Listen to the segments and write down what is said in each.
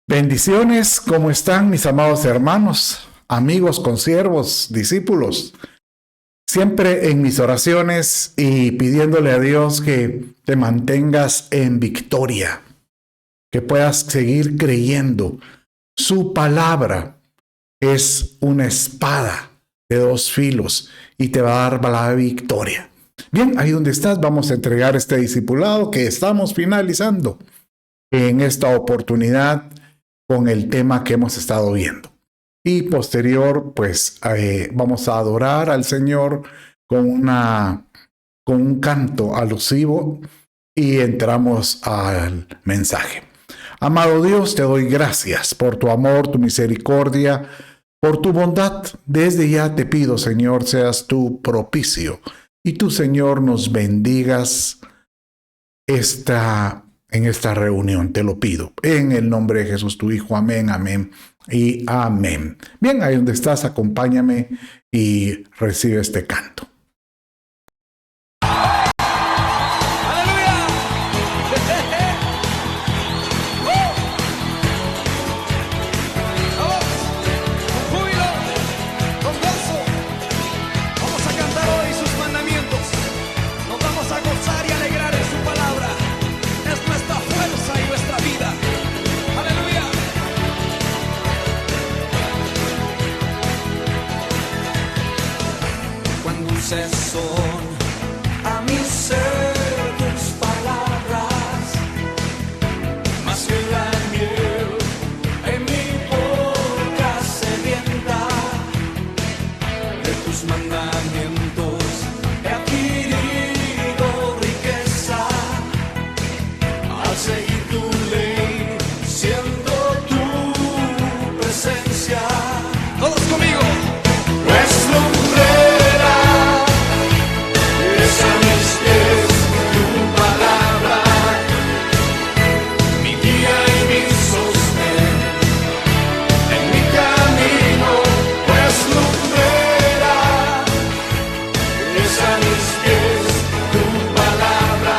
Bendiciones, ¿cómo están mis amados hermanos, amigos, consiervos, discípulos? Siempre en mis oraciones y pidiéndole a Dios que te mantengas en victoria, que puedas seguir creyendo. Su palabra es una espada de dos filos y te va a dar la victoria. Bien, ahí donde estás, vamos a entregar este discipulado que estamos finalizando en esta oportunidad con el tema que hemos estado viendo. Y posterior, pues vamos a adorar al Señor con un canto alusivo y entramos al mensaje. Amado Dios, te doy gracias por tu amor, tu misericordia, por tu bondad. Desde ya te pido, Señor, seas tú propicio y tú, Señor, nos bendigas en esta reunión, te lo pido. En el nombre de Jesús, tu Hijo. Amén, amén y amén. Bien, ahí donde estás, acompáñame y recibe este canto. Son a mi ser tus palabras, más que la miel en mi boca sedienta, de tus mandamientos he adquirido riqueza, al seguir tu ley, siendo tu presencia. Todos conmigo. Pues lumbrera a mis pies tu palabra, mi guía y mi sostén en mi camino, pues lumbrera es a mis pies tu palabra,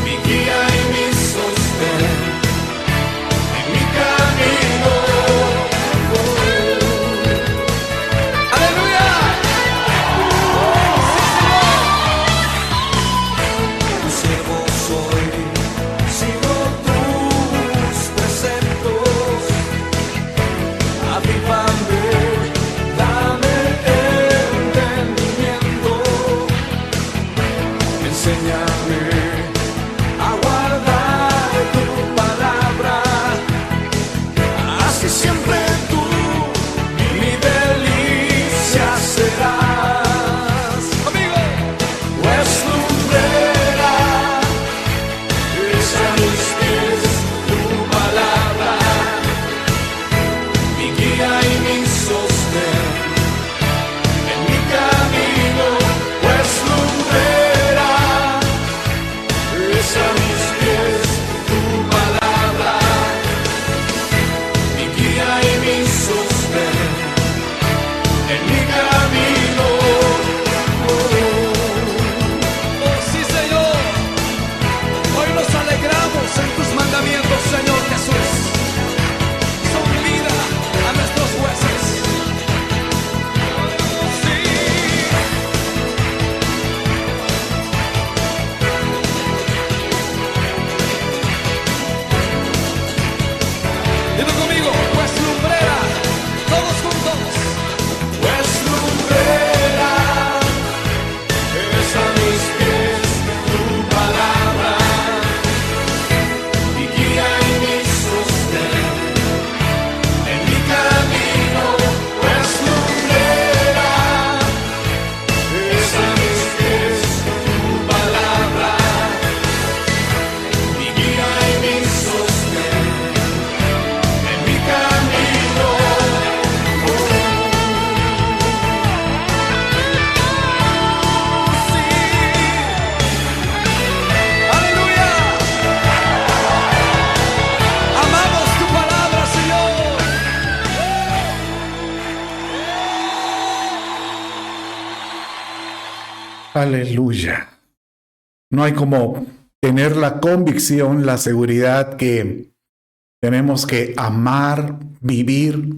mi guía y mi sostén en mi camino. ¡Aleluya! Enséñame a guardar tu palabra, así siempre tú mi delicia serás. Amigo, pues lumbrera es a mis pies tu palabra, mi guía y mi sostén en mi camino, pues lumbrera a mis pies tu palabra, mi guía y mi sostén en mi camino. Oh, sí, Señor, hoy nos alegramos en tus mandamientos, Señor Jesús. Son vida a nuestros huesos. Dime conmigo, pues lumbrera, todos juntos. Pues lumbrera es a mis pies tu palabra, mi guía y mi sostén en mi camino. Pues lumbrera es a mis pies tu palabra, mi guía y mi sostén en mi camino. Sí. Aleluya. Amamos tu palabra, Señor. Aleluya. No hay como tener la convicción, la seguridad que Tenemos que amar, vivir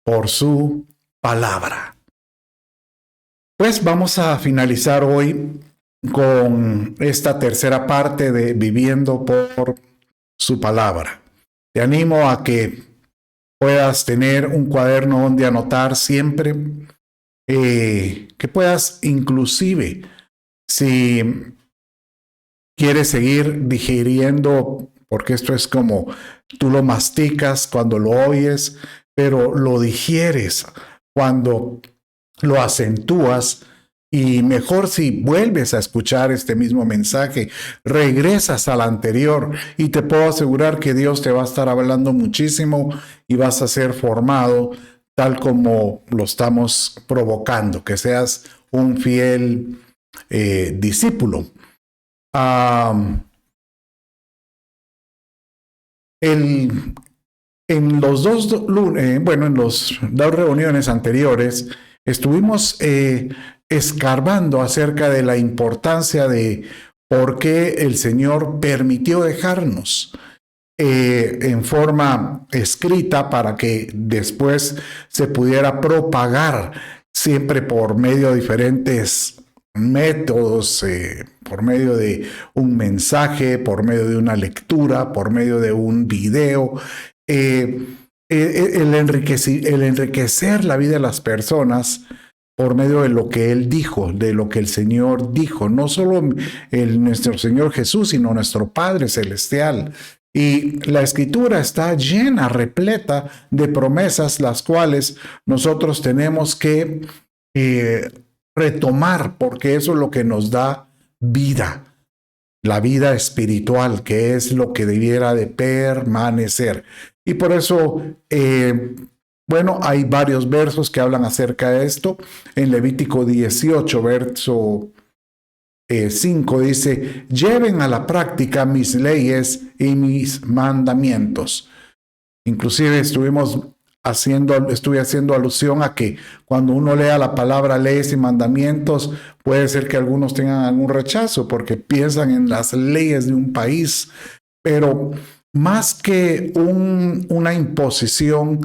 por su palabra. Pues vamos a finalizar hoy con esta tercera parte de viviendo por su palabra. Te animo a que puedas tener un cuaderno donde anotar siempre, que puedas inclusive, si quieres seguir digiriendo, porque esto es como tú lo masticas cuando lo oyes, pero lo digieres cuando lo acentúas. Y mejor si vuelves a escuchar este mismo mensaje, regresas al anterior y te puedo asegurar que Dios te va a estar hablando muchísimo y vas a ser formado tal como lo estamos provocando, que seas un fiel discípulo. En los dos reuniones anteriores estuvimos escarbando acerca de la importancia de por qué el Señor permitió dejarnos en forma escrita para que después se pudiera propagar siempre por medio de diferentes métodos, por medio de un mensaje, por medio de una lectura, por medio de un video. El enriquecer la vida de las personas por medio de lo que Él dijo, de lo que el Señor dijo, no solo nuestro Señor Jesús, sino nuestro Padre Celestial. Y la Escritura está llena, repleta de promesas, las cuales nosotros tenemos que retomar, porque eso es lo que nos da vida, la vida espiritual, que es lo que debiera de permanecer. Y por eso, hay varios versos que hablan acerca de esto. En Levítico 18, verso 5 dice: lleven a la práctica mis leyes y mis mandamientos. Inclusive estuve haciendo alusión a que cuando uno lea la palabra leyes y mandamientos, puede ser que algunos tengan algún rechazo porque piensan en las leyes de un país, pero más que una imposición,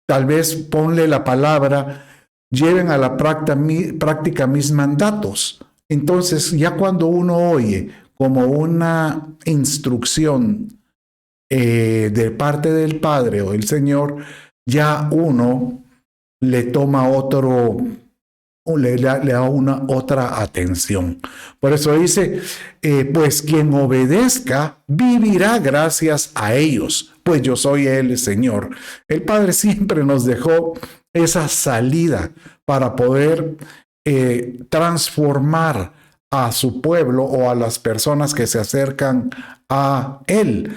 tal vez ponle la palabra, lleven a la práctica mis mandatos. Entonces, ya cuando uno oye como una instrucción de parte del Padre o del Señor, ya uno le toma le da una otra atención. Por eso dice, pues quien obedezca vivirá gracias a ellos, pues yo soy el Señor. El Padre siempre nos dejó esa salida para poder transformar a su pueblo o a las personas que se acercan a Él.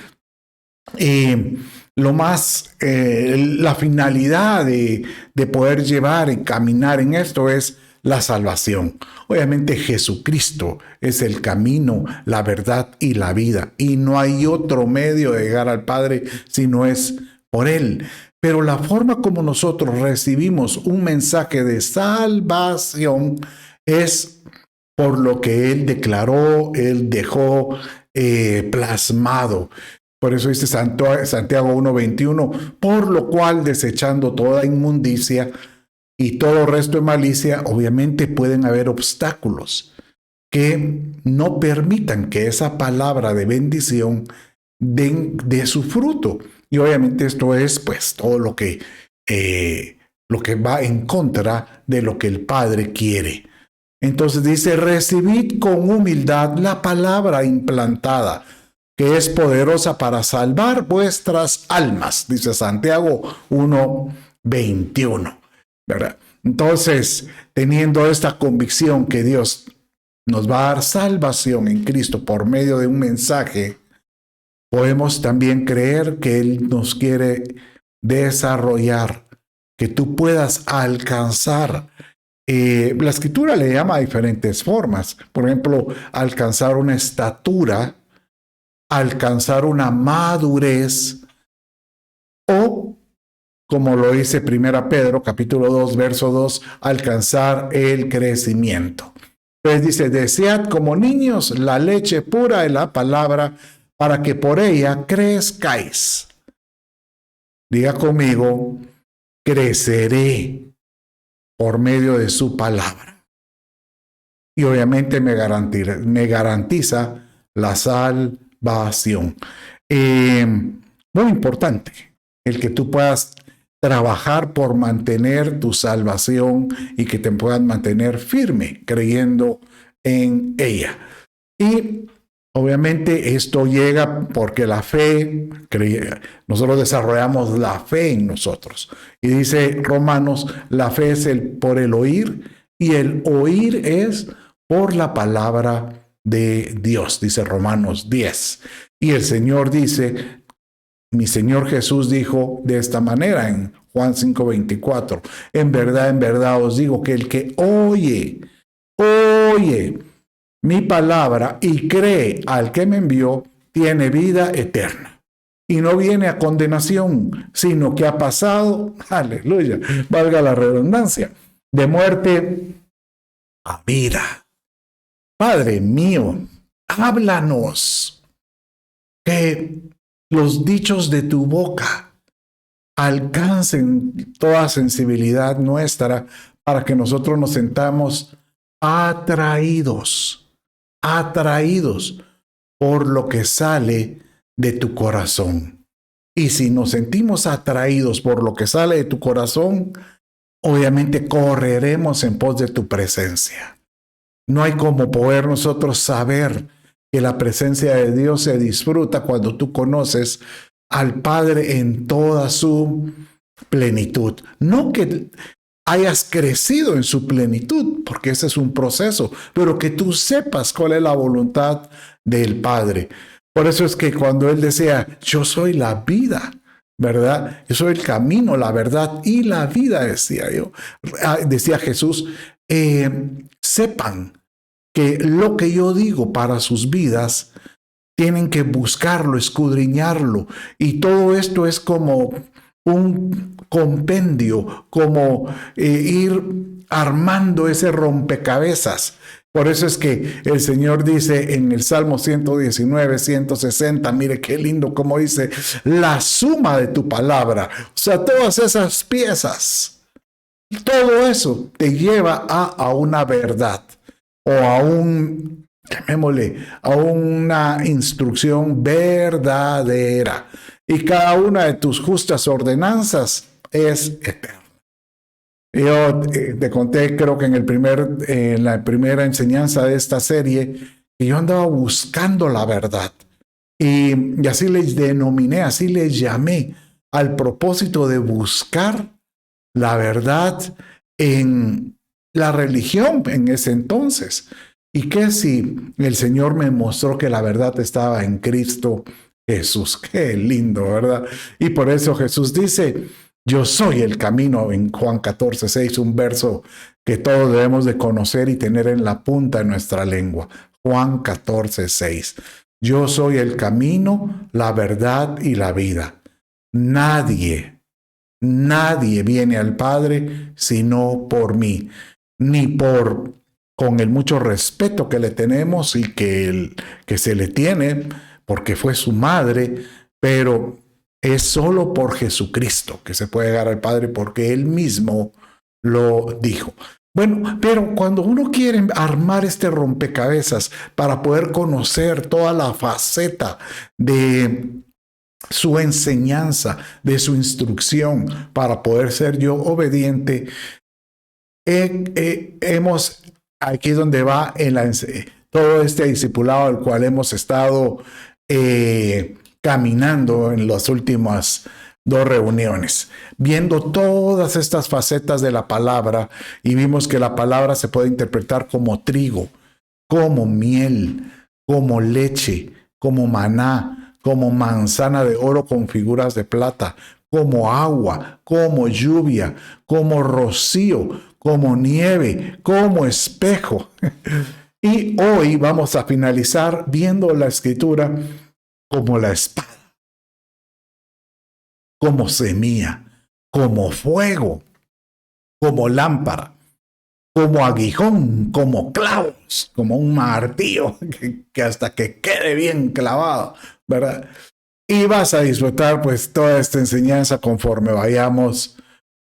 La finalidad de poder llevar y caminar en esto es la salvación. Obviamente Jesucristo es el camino, la verdad y la vida, y no hay otro medio de llegar al Padre si no es por Él. Pero la forma como nosotros recibimos un mensaje de salvación es por lo que Él declaró, Él dejó plasmado. Por eso dice Santiago 1:21, por lo cual, desechando toda inmundicia y todo resto de malicia, obviamente pueden haber obstáculos que no permitan que esa palabra de bendición dé su fruto. Y obviamente esto es pues todo lo que va en contra de lo que el Padre quiere. Entonces dice, recibid con humildad la palabra implantada, que es poderosa para salvar vuestras almas, dice Santiago 1:21, ¿verdad? Entonces, teniendo esta convicción que Dios nos va a dar salvación en Cristo por medio de un mensaje, podemos también creer que Él nos quiere desarrollar, que tú puedas alcanzar. La Escritura le llama a diferentes formas. Por ejemplo, alcanzar una estatura, alcanzar una madurez, o, como lo dice 1 Pedro, capítulo 2, verso 2, alcanzar el crecimiento. Entonces dice, desead como niños la leche pura de la palabra, para que por ella crezcáis. Diga conmigo, creceré por medio de su palabra. Y obviamente me garantiza la salvación. Muy importante el que tú puedas trabajar por mantener tu salvación y que te puedas mantener firme creyendo en ella. Y obviamente esto llega porque la fe, nosotros desarrollamos la fe en nosotros. Y dice Romanos, la fe es por el oír y el oír es por la palabra de Dios, dice Romanos 10. Y el Señor dice, mi Señor Jesús dijo de esta manera en Juan 5:24, en verdad os digo que el que oye mi palabra y cree al que me envió, tiene vida eterna. Y no viene a condenación, sino que ha pasado, aleluya, valga la redundancia, de muerte a vida. Padre mío, háblanos, que los dichos de tu boca alcancen toda sensibilidad nuestra para que nosotros nos sentamos atraídos por lo que sale de tu corazón. Y si nos sentimos atraídos por lo que sale de tu corazón, obviamente correremos en pos de tu presencia. No hay como poder nosotros saber que la presencia de Dios se disfruta cuando tú conoces al Padre en toda su plenitud. No que hayas crecido en su plenitud, porque ese es un proceso, pero que tú sepas cuál es la voluntad del Padre. Por eso es que cuando Él decía, yo soy la vida, ¿verdad? Yo soy el camino, la verdad y la vida, decía Jesús, sepan que lo que yo digo para sus vidas, tienen que buscarlo, escudriñarlo. Y todo esto es como un compendio, como ir armando ese rompecabezas. Por eso es que el Señor dice en el Salmo 119, 160, mire qué lindo como dice, la suma de tu palabra. O sea, todas esas piezas, todo eso te lleva a una verdad o a una instrucción verdadera. Y cada una de tus justas ordenanzas es eterna. Yo te conté, creo que en la primera enseñanza de esta serie, que yo andaba buscando la verdad. Y así les denominé, así les llamé, al propósito de buscar la verdad en la religión en ese entonces. ¿Y qué si el Señor me mostró que la verdad estaba en Cristo Jesús? Qué lindo, ¿verdad? Y por eso Jesús dice, yo soy el camino, en Juan 14:6, un verso que todos debemos de conocer y tener en la punta de nuestra lengua. Juan 14:6. Yo soy el camino, la verdad y la vida. Nadie viene al Padre sino por mí, ni con el mucho respeto que le tenemos y que se le tiene, porque fue su madre, pero es solo por Jesucristo que se puede llegar al Padre, porque Él mismo lo dijo. Bueno, pero cuando uno quiere armar este rompecabezas para poder conocer toda la faceta de su enseñanza, de su instrucción, para poder ser yo obediente, hemos, aquí donde va todo este discipulado al cual hemos estado caminando en las últimas 2 reuniones, viendo todas estas facetas de la palabra, y vimos que la palabra se puede interpretar como trigo, como miel, como leche, como maná, como manzana de oro con figuras de plata, como agua, como lluvia, como rocío, como nieve, como espejo. Y hoy vamos a finalizar viendo la escritura como la espada, como semilla, como fuego, como lámpara, como aguijón, como clavos, como un martillo que hasta que quede bien clavado, ¿verdad? y vas a disfrutar pues toda esta enseñanza conforme vayamos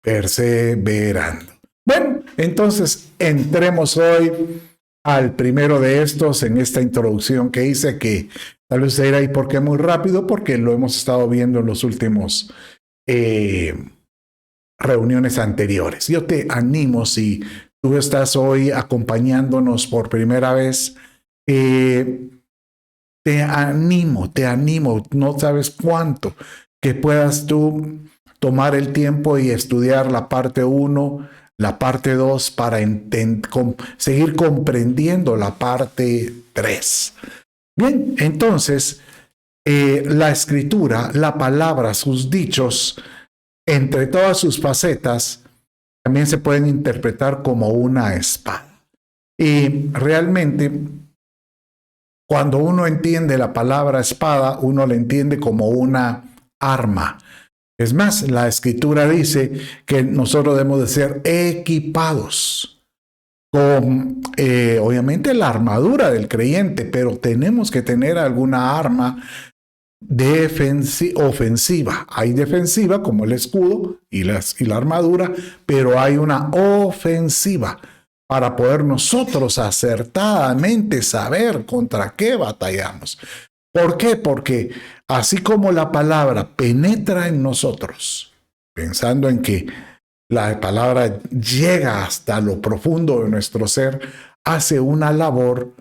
perseverando. Bueno, entonces entremos hoy al primero de estos en esta introducción que hice, que tal vez se dirá, ¿y por qué muy rápido? Porque lo hemos estado viendo en los últimos reuniones anteriores. Yo te animo, si tú estás hoy acompañándonos por primera vez, te animo, no sabes cuánto, que puedas tú tomar el tiempo y estudiar la parte 1, la parte 2, para seguir comprendiendo la parte 3. Bien, entonces, la escritura, la palabra, sus dichos, entre todas sus facetas, también se pueden interpretar como una espada. Y realmente, cuando uno entiende la palabra espada, uno la entiende como una arma. Es más, la escritura dice que nosotros debemos de ser equipados con, obviamente, la armadura del creyente, pero tenemos que tener alguna arma ofensiva. Hay defensiva como el escudo y la armadura, pero hay una ofensiva para poder nosotros acertadamente saber contra qué batallamos. ¿Por qué? Porque así como la palabra penetra en nosotros, pensando en que la palabra llega hasta lo profundo de nuestro ser, hace una labor.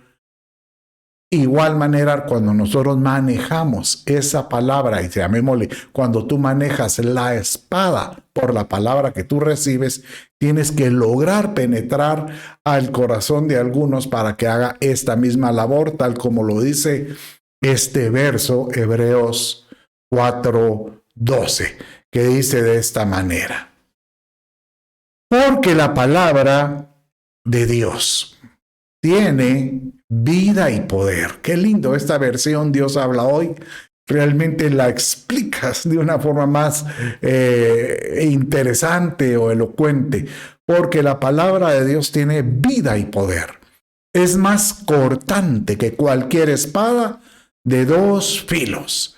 Igual manera, cuando nosotros manejamos esa palabra, y llamémosle, cuando tú manejas la espada por la palabra que tú recibes, tienes que lograr penetrar al corazón de algunos para que haga esta misma labor, tal como lo dice este verso, Hebreos 4:12, que dice de esta manera: porque la palabra de Dios tiene vida y poder. Qué lindo esta versión, Dios habla hoy. Realmente la explicas de una forma más interesante o elocuente, porque la palabra de Dios tiene vida y poder. Es más cortante que cualquier espada de 2 filos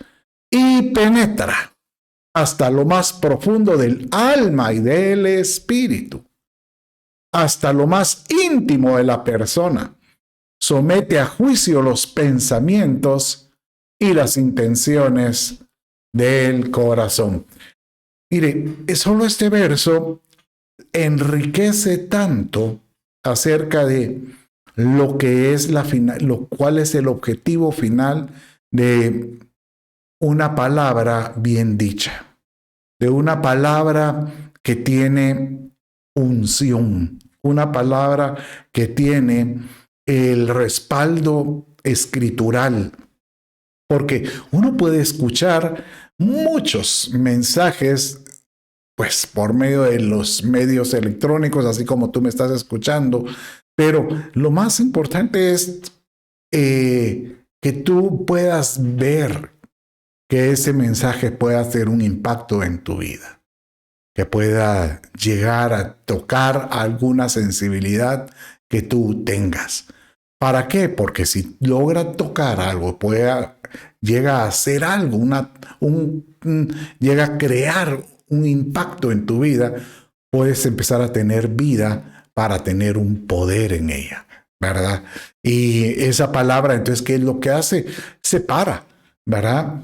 y penetra hasta lo más profundo del alma y del espíritu, hasta lo más íntimo de la persona. Somete a juicio los pensamientos y las intenciones del corazón. Mire, solo este verso enriquece tanto acerca de lo que es cuál es el objetivo final de una palabra bien dicha, de una palabra que tiene unción, una palabra que tiene el respaldo escritural, porque uno puede escuchar muchos mensajes pues por medio de los medios electrónicos, así como tú me estás escuchando, pero lo más importante es que tú puedas ver que ese mensaje pueda hacer un impacto en tu vida, que pueda llegar a tocar alguna sensibilidad que tú tengas. ¿Para qué? Porque si logra tocar algo, llega a hacer algo, llega a crear un impacto en tu vida, puedes empezar a tener vida para tener un poder en ella, ¿verdad? Y esa palabra, entonces, ¿qué es lo que hace? Separa, ¿verdad?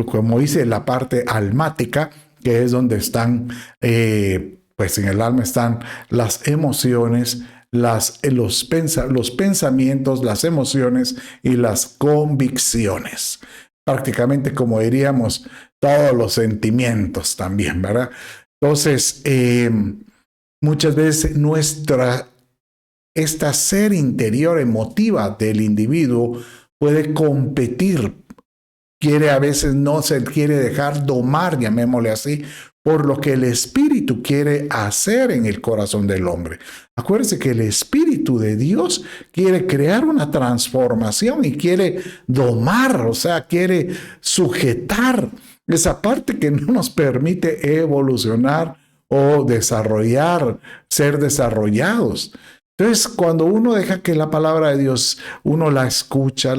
Como dice la parte almática, que es donde están, pues en el alma están las emociones, los pensamientos, las emociones y las convicciones. Prácticamente, como diríamos, todos los sentimientos también, ¿verdad? Entonces, muchas veces esta ser interior emotiva del individuo puede competir, a veces no se quiere dejar domar, llamémosle así, por lo que el Espíritu quiere hacer en el corazón del hombre. Acuérdense que el Espíritu de Dios quiere crear una transformación y quiere domar, o sea, quiere sujetar esa parte que no nos permite evolucionar o ser desarrollados. Entonces, cuando uno deja que la palabra de Dios, uno la escucha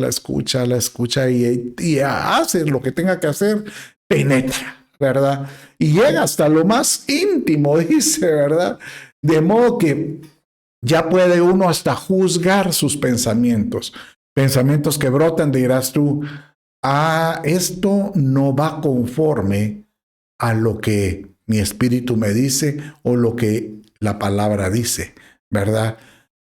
y hace lo que tenga que hacer, penetra, ¿verdad? Y llega hasta lo más íntimo, dice, ¿verdad? De modo que ya puede uno hasta juzgar sus pensamientos. Pensamientos que brotan, dirás tú, esto no va conforme a lo que mi espíritu me dice o lo que la palabra dice, ¿verdad?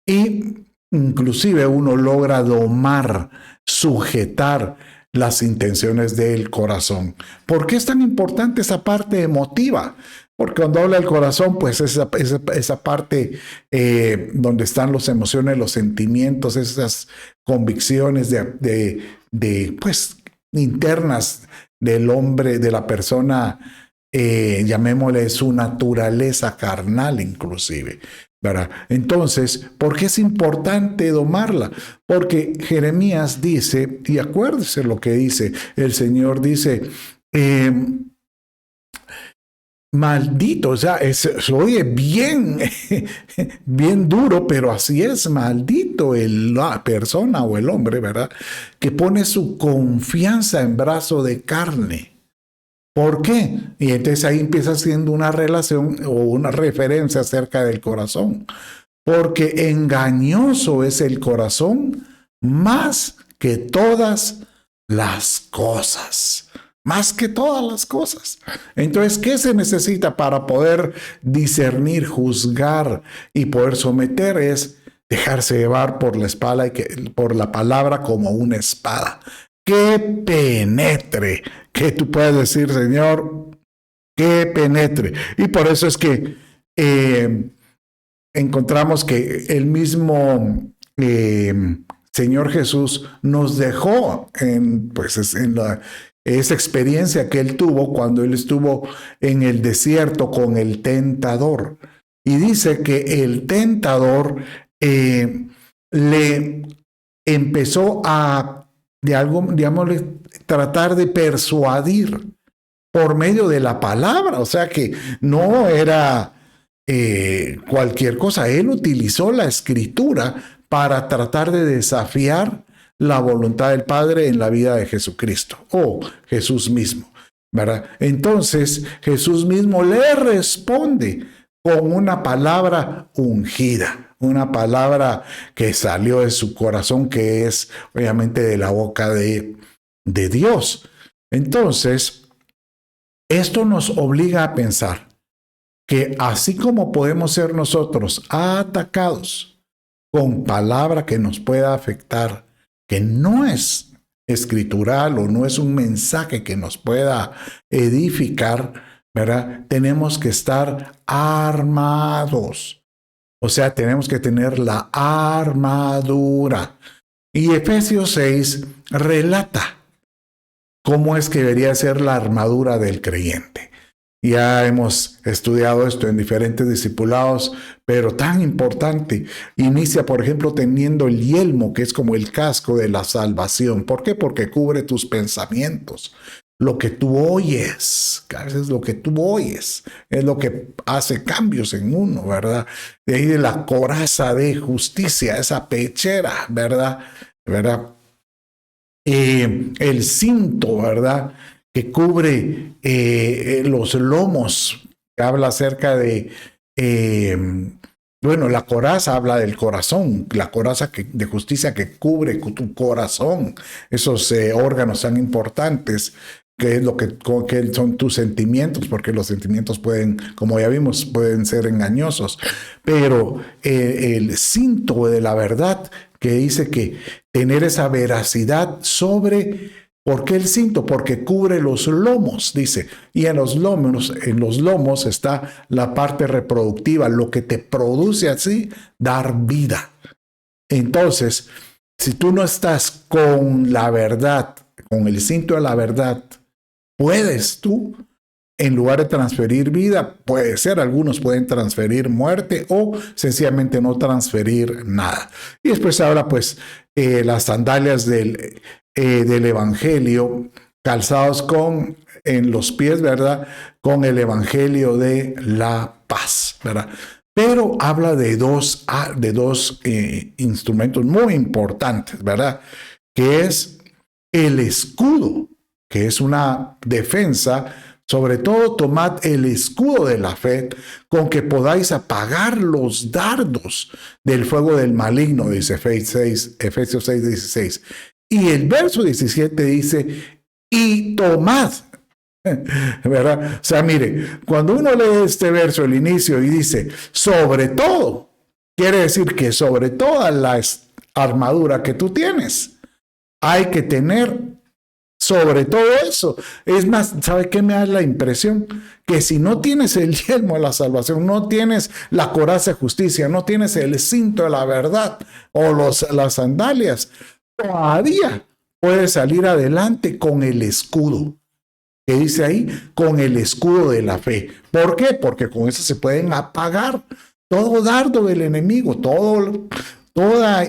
Y inclusive uno logra domar, sujetar las intenciones del corazón. ¿Por qué es tan importante esa parte emotiva? Porque cuando habla el corazón, pues esa parte donde están las emociones, los sentimientos, esas convicciones pues, internas del hombre, de la persona, llamémosle su naturaleza carnal inclusive, ¿verdad? Entonces, ¿por qué es importante domarla? Porque Jeremías dice, y acuérdese lo que dice, el Señor dice, maldito, o sea, se oye bien, bien duro, pero así es, maldito la persona o el hombre, ¿verdad? Que pone su confianza en brazo de carne. ¿Por qué? Y entonces ahí empieza siendo una relación o una referencia acerca del corazón. Porque engañoso es el corazón más que todas las cosas. Más que todas las cosas. Entonces, ¿qué se necesita para poder discernir, juzgar y poder someter? Es dejarse llevar por la espada y por la palabra como una espada. Que penetre, que tú puedes decir, Señor, que penetre. Y por eso es que encontramos que el mismo Señor Jesús nos dejó en esa experiencia que él tuvo cuando él estuvo en el desierto con el tentador. Y dice que el tentador le empezó a digámosle, tratar de persuadir por medio de la palabra. O sea que no era cualquier cosa. Él utilizó la escritura para tratar de desafiar la voluntad del Padre en la vida de Jesucristo o Jesús mismo, ¿verdad? Entonces Jesús mismo le responde con una palabra ungida, una palabra que salió de su corazón, que es obviamente de la boca de Dios. Entonces, esto nos obliga a pensar que así como podemos ser nosotros atacados con palabra que nos pueda afectar, que no es escritural o no es un mensaje que nos pueda edificar, ¿verdad? Tenemos que estar armados. O sea, tenemos que tener la armadura. Y Efesios 6 relata cómo es que debería ser la armadura del creyente. Ya hemos estudiado esto en diferentes discipulados, pero tan importante. Inicia, por ejemplo, teniendo el yelmo, que es como el casco de la salvación. ¿Por qué? Porque cubre tus pensamientos. Lo que tú oyes, a veces lo que tú oyes es lo que hace cambios en uno, ¿verdad? De ahí de la coraza de justicia, esa pechera, ¿verdad? El cinto, ¿verdad? Que cubre los lomos, que habla acerca de, la coraza habla del corazón, la coraza de justicia que cubre tu corazón, esos órganos tan importantes, que es lo que son tus sentimientos, porque los sentimientos pueden, como ya vimos, pueden ser engañosos, pero el cinto de la verdad que dice que tener esa veracidad sobre... ¿Por qué el cinto? Porque cubre los lomos, dice. Y en los lomos está la parte reproductiva, lo que te produce así dar vida. Entonces, si tú no estás con la verdad, con el cinto de la verdad, puedes tú, en lugar de transferir vida, puede ser, algunos pueden transferir muerte o sencillamente no transferir nada. Y después ahora, pues, las sandalias del Evangelio, calzados en los pies, ¿verdad? Con el Evangelio de la paz, ¿verdad? pero habla de dos instrumentos muy importantes, ¿verdad? Que es el escudo, que es una defensa. Sobre todo, tomad el escudo de la fe, con que podáis apagar los dardos del fuego del maligno, dice Efesios 6, 16. Y el verso 17 dice, y tomad. ¿Verdad? O sea, mire, cuando uno lee este verso, el inicio, y dice, sobre todo, quiere decir que sobre toda la armadura que tú tienes, hay que tener sobre todo eso. Es más, ¿sabe qué me da la impresión? Que si no tienes el yelmo de la salvación, no tienes la coraza de justicia, no tienes el cinto de la verdad o las sandalias, todavía puedes salir adelante con el escudo. ¿Qué dice ahí? Con el escudo de la fe. ¿Por qué? Porque con eso se pueden apagar todo dardo del enemigo, toda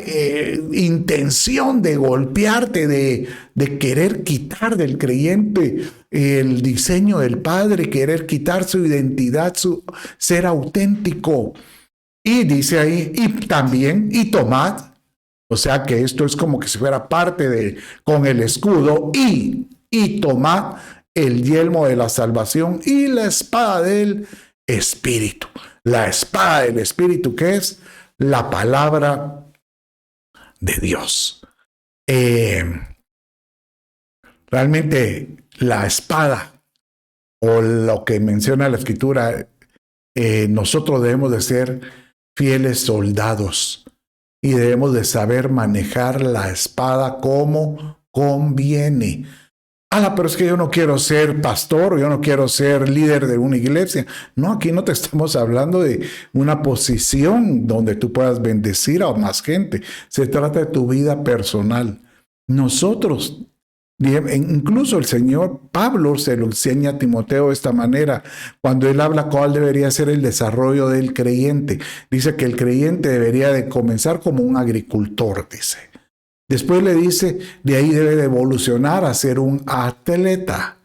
intención de golpearte, de querer quitar del creyente el diseño del Padre, querer quitar su identidad, su ser auténtico. Y dice ahí, y también, y tomad, o sea que esto es como que si fuera parte con el escudo, y tomad el yelmo de la salvación y la espada del Espíritu. La espada del Espíritu, que es la palabra de Dios. Realmente la espada, o lo que menciona la Escritura, nosotros debemos de ser fieles soldados y debemos de saber manejar la espada como conviene. Pero es que yo no quiero ser pastor, yo no quiero ser líder de una iglesia. No, aquí no te estamos hablando de una posición donde tú puedas bendecir a más gente. Se trata de tu vida personal. Nosotros, incluso el Señor Pablo se lo enseña a Timoteo de esta manera, cuando él habla cuál debería ser el desarrollo del creyente. Dice que el creyente debería de comenzar como un agricultor, dice. Después le dice, de ahí debe de evolucionar a ser un atleta.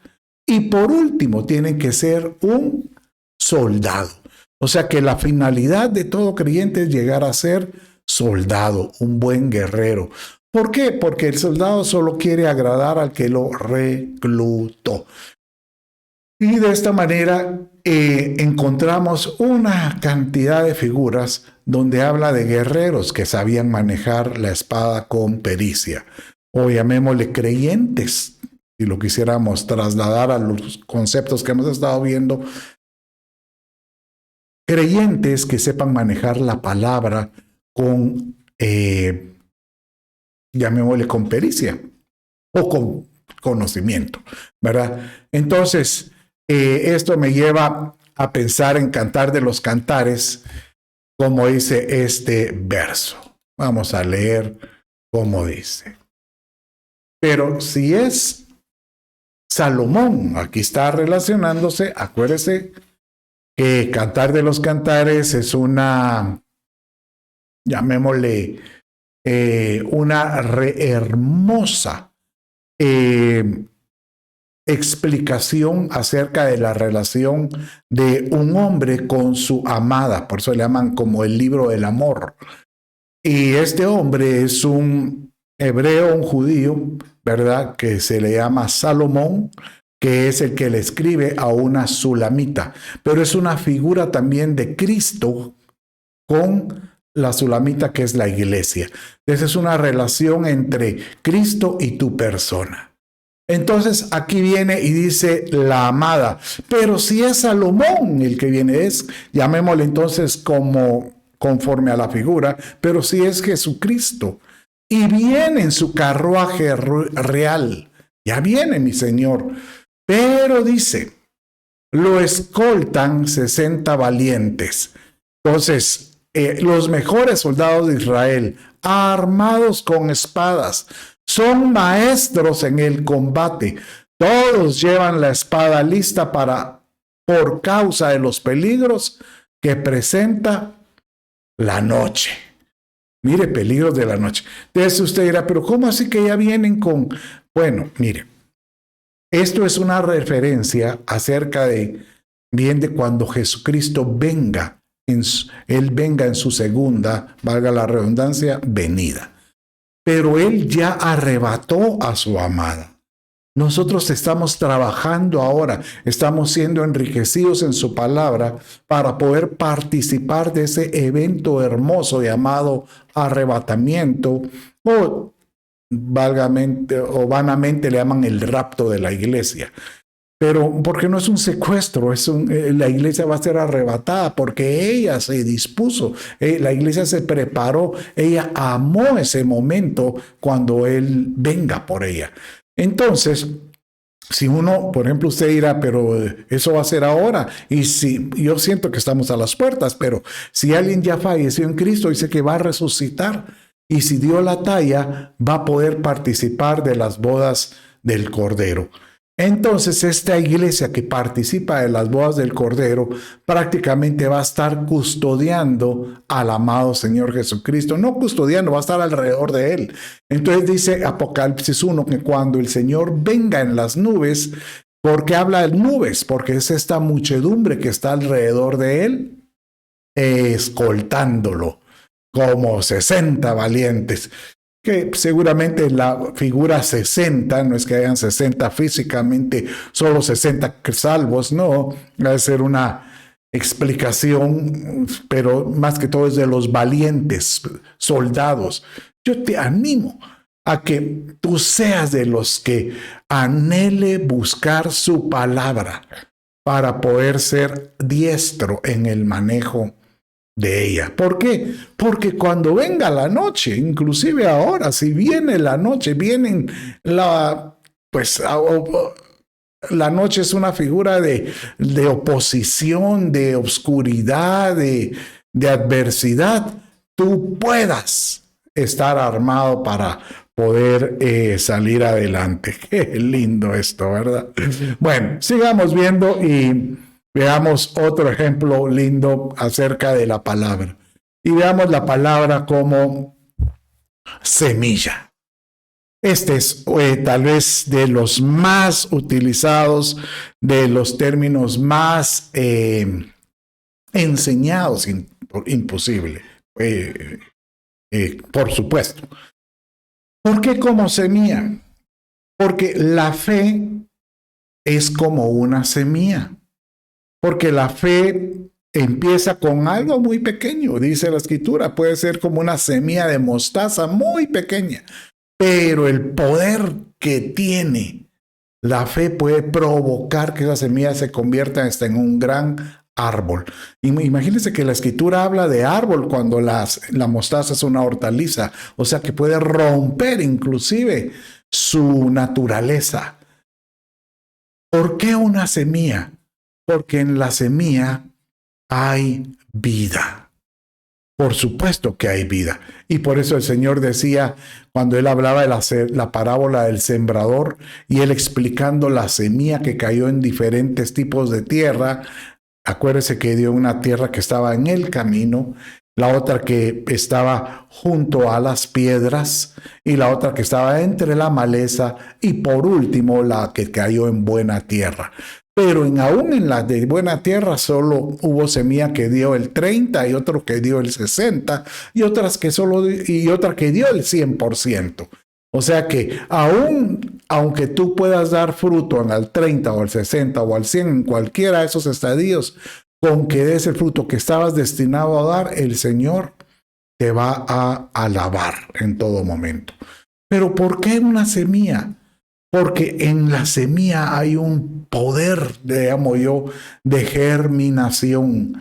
Y por último, tiene que ser un soldado. O sea que la finalidad de todo creyente es llegar a ser soldado, un buen guerrero. ¿Por qué? Porque el soldado solo quiere agradar al que lo reclutó. Y de esta manera encontramos una cantidad de figuras donde habla de guerreros que sabían manejar la espada con pericia, o llamémosle creyentes, si lo quisiéramos trasladar a los conceptos que hemos estado viendo, creyentes que sepan manejar la palabra con, llamémosle con pericia, o con conocimiento, ¿verdad? Entonces, esto me lleva a pensar en Cantar de los Cantares, como dice este verso. Vamos a leer cómo dice. Pero si es Salomón, aquí está relacionándose, acuérdese que Cantar de los Cantares es una, llamémosle, una hermosa explicación acerca de la relación de un hombre con su amada, por eso le llaman como el libro del amor. Y este hombre es un hebreo, un judío, ¿verdad? Que se le llama Salomón, que es el que le escribe a una sulamita, pero es una figura también de Cristo con la sulamita, que es la iglesia. Esa es una relación entre Cristo y tu persona. Entonces aquí viene y dice la amada, pero si es Salomón el que viene, llamémosle entonces como conforme a la figura, pero si es Jesucristo y viene en su carruaje real, ya viene mi Señor, pero dice, lo escoltan 60 valientes. Entonces, los mejores soldados de Israel, armados con espadas, son maestros en el combate. Todos llevan la espada lista por causa de los peligros que presenta la noche. Mire, peligros de la noche. Entonces usted dirá, pero ¿cómo así que ya vienen con...? Bueno, mire, esto es una referencia acerca de cuando Jesucristo venga Él venga en su segunda, valga la redundancia, venida. Pero Él ya arrebató a su amada. Nosotros estamos trabajando ahora, estamos siendo enriquecidos en su palabra para poder participar de ese evento hermoso llamado arrebatamiento, o vanamente le llaman el rapto de la iglesia. Pero porque no es un secuestro, la iglesia va a ser arrebatada porque ella se dispuso, la iglesia se preparó, ella amó ese momento cuando Él venga por ella. Entonces, si uno, por ejemplo, usted dirá, pero eso va a ser ahora, y si yo siento que estamos a las puertas, pero si alguien ya falleció en Cristo, dice que va a resucitar, y si dio la talla, va a poder participar de las bodas del Cordero. Entonces, esta iglesia que participa de las bodas del Cordero prácticamente va a estar custodiando al amado Señor Jesucristo. No custodiando, va a estar alrededor de Él. Entonces dice Apocalipsis 1 que cuando el Señor venga en las nubes, ¿por qué habla de nubes? Porque es esta muchedumbre que está alrededor de Él, escoltándolo, como 60 valientes. Que seguramente la figura 60, no es que hayan 60 físicamente, solo 60 salvos, no, va a ser una explicación, pero más que todo es de los valientes soldados. Yo te animo a que tú seas de los que anhele buscar su palabra para poder ser diestro en el manejo de ella. ¿Por qué? Porque cuando venga la noche, inclusive ahora, si viene la noche, la noche es una figura de oposición, de obscuridad, de adversidad. Tú puedas estar armado para poder salir adelante. Qué lindo esto, ¿verdad? Bueno, sigamos viendo y veamos otro ejemplo lindo acerca de la palabra. Y veamos la palabra como semilla. Este es tal vez de los más utilizados, de los términos más enseñados, imposible, por supuesto. ¿Por qué como semilla? Porque la fe es como una semilla. Porque la fe empieza con algo muy pequeño, dice la Escritura, puede ser como una semilla de mostaza muy pequeña, pero el poder que tiene la fe puede provocar que esa semilla se convierta hasta en un gran árbol. Imagínense que la Escritura habla de árbol cuando la mostaza es una hortaliza, o sea que puede romper inclusive su naturaleza. ¿Por qué una semilla? Porque en la semilla hay vida. Por supuesto que hay vida. Y por eso el Señor decía, cuando Él hablaba de la parábola del sembrador, y Él explicando la semilla que cayó en diferentes tipos de tierra, acuérdese que dio una tierra que estaba en el camino, la otra que estaba junto a las piedras, y la otra que estaba entre la maleza, y por último la que cayó en buena tierra. Pero aún en la de buena tierra solo hubo semilla que dio el 30 y otro que dio el 60 y otra que dio el 100%. O sea que aunque tú puedas dar fruto en el 30 o el 60 o al 100 en cualquiera de esos estadios, con que des el fruto que estabas destinado a dar, el Señor te va a alabar en todo momento. Pero ¿por qué una semilla? Porque en la semilla hay un poder, le llamo yo, de germinación.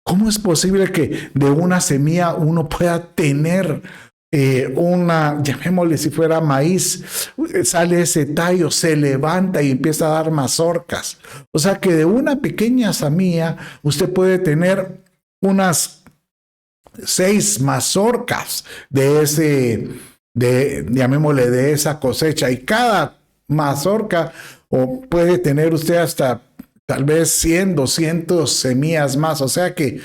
¿Cómo es posible que de una semilla uno pueda tener llamémosle si fuera maíz, sale ese tallo, se levanta y empieza a dar mazorcas? O sea que de una pequeña semilla usted puede tener unas 6 mazorcas llamémosle de esa cosecha, y cada mazorca o puede tener usted hasta tal vez 100, 200 semillas más. O sea que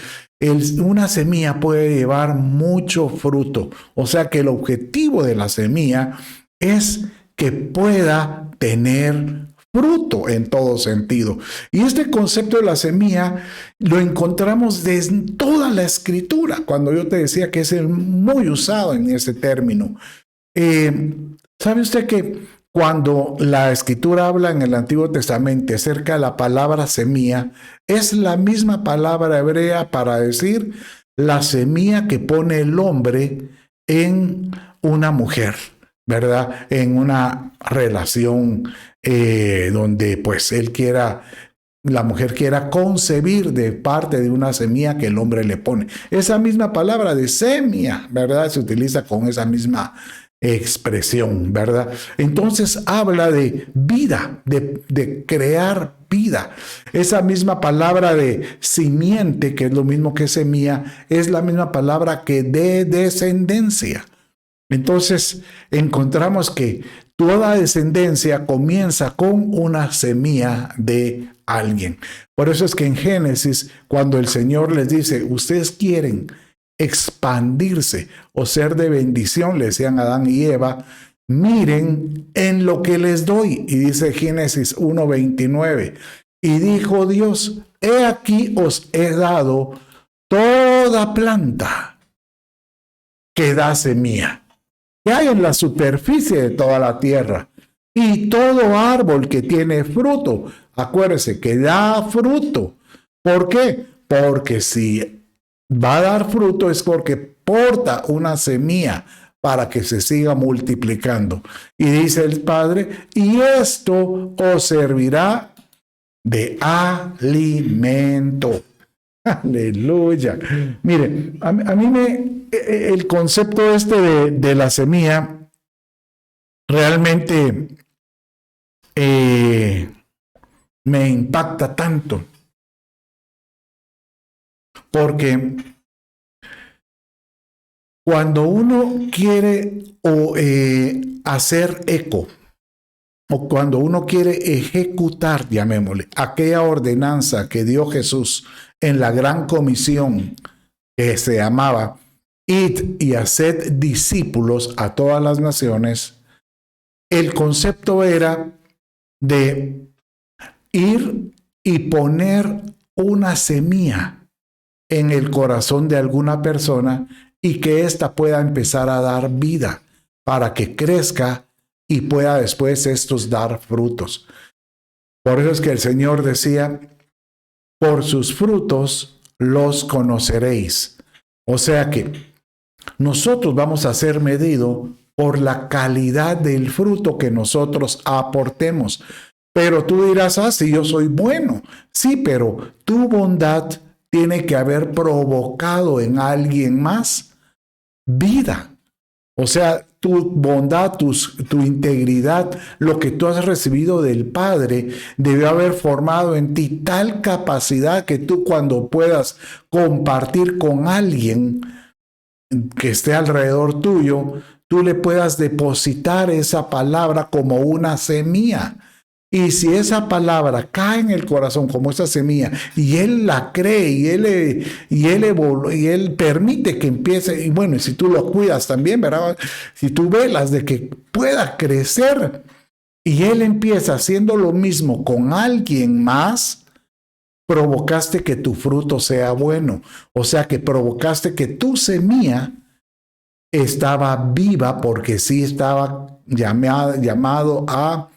una semilla puede llevar mucho fruto. O sea que el objetivo de la semilla es que pueda tener fruto en todo sentido. Y este concepto de la semilla lo encontramos desde toda la Escritura, cuando yo te decía que es muy usado en ese término. ¿Sabe usted que cuando la Escritura habla en el Antiguo Testamento acerca de la palabra semilla, es la misma palabra hebrea para decir la semilla que pone el hombre en una mujer, ¿verdad? En una relación donde pues la mujer quiera concebir de parte de una semilla que el hombre le pone. Esa misma palabra de semilla, ¿verdad? Se utiliza con esa misma expresión, ¿verdad? Entonces habla de vida, de crear vida. Esa misma palabra de simiente, que es lo mismo que semilla, es la misma palabra que de descendencia. Entonces encontramos que toda descendencia comienza con una semilla de alguien. Por eso es que en Génesis, cuando el Señor les dice, ustedes quieren expandirse o ser de bendición, le decían a Adán y Eva, miren en lo que les doy. Y dice Génesis 1:29, y dijo Dios, he aquí os he dado toda planta que da semilla, que hay en la superficie de toda la tierra, y todo árbol que tiene fruto. Acuérdese que da fruto. ¿Por qué? Porque si va a dar fruto es porque porta una semilla para que se siga multiplicando. Y dice el Padre, y esto os servirá de alimento. Aleluya. Mire, a mí el concepto este de la semilla realmente me impacta tanto. Porque cuando uno quiere hacer eco, o cuando uno quiere ejecutar, llamémosle, aquella ordenanza que dio Jesús en la gran comisión que se llamaba id y haced discípulos a todas las naciones, el concepto era de ir y poner una semilla en el corazón de alguna persona y que ésta pueda empezar a dar vida para que crezca y pueda después estos dar frutos. Por eso es que el Señor decía, por sus frutos los conoceréis. O sea que nosotros vamos a ser medidos por la calidad del fruto que nosotros aportemos. Pero tú dirás, si yo soy bueno. Sí, pero tu bondad tiene que haber provocado en alguien más vida. O sea, tu bondad, tu integridad, lo que tú has recibido del Padre, debió haber formado en ti tal capacidad que tú cuando puedas compartir con alguien que esté alrededor tuyo, tú le puedas depositar esa palabra como una semilla. Y si esa palabra cae en el corazón como esa semilla y él la cree y él permite que empiece, y bueno, y si tú lo cuidas también, ¿verdad? Si tú velas de que pueda crecer y él empieza haciendo lo mismo con alguien más, provocaste que tu fruto sea bueno. O sea que provocaste que tu semilla estaba viva porque sí estaba llamado a